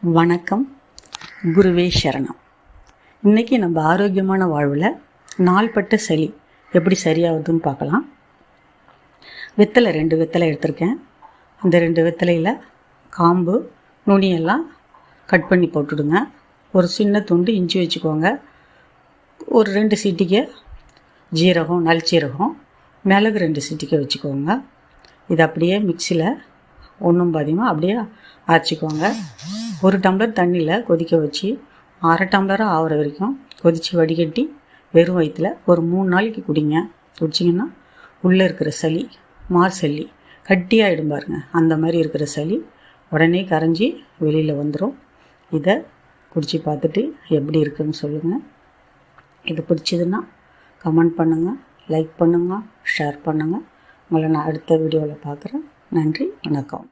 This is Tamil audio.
வணக்கம். குருவே சரணம். இன்றைக்கி நம்ம ஆரோக்கியமான வாழ்வில் நாள்பட்ட சளி எப்படி சரியாகுதுன்னு பார்க்கலாம். வெத்தலை 2 வெத்தலை எடுத்திருக்கேன். அந்த 2 வெத்தலையில் காம்பு நுனியெல்லாம் கட் பண்ணி போட்டுடுங்க. ஒரு சின்ன துண்டு இஞ்சி வச்சுக்கோங்க. ஒரு 2 சிட்டிகை ஜீரகம், நல்சீரகம், மிளகு 2 சிட்டிகை வச்சுக்கோங்க. இது அப்படியே மிக்சியில் ஒன்றும் பாதியமாக அப்படியே அரைச்சிக்கோங்க. 1 டம்ளர் தண்ணியில் கொதிக்க வச்சு 1/2 டம்ளராக ஆகிற வரைக்கும் கொதித்து வடிகட்டி வெறும் வயிற்றில் ஒரு 3 நாளைக்கு குடிங்க. குடிச்சிங்கன்னா உள்ளே இருக்கிற சளி, சளி கட்டியாகிடும் பாருங்கள். அந்த மாதிரி இருக்கிற சளி உடனே கரைஞ்சி வெளியில் வந்துடும். இதை குடித்து பார்த்துட்டு எப்படி இருக்குதுன்னு சொல்லுங்கள். இது பிடிச்சதுன்னா கமெண்ட் பண்ணுங்கள், லைக் பண்ணுங்கள், ஷேர் பண்ணுங்கள். உங்களை நான் அடுத்த வீடியோவில் பார்க்குறேன். நன்றி, வணக்கம்.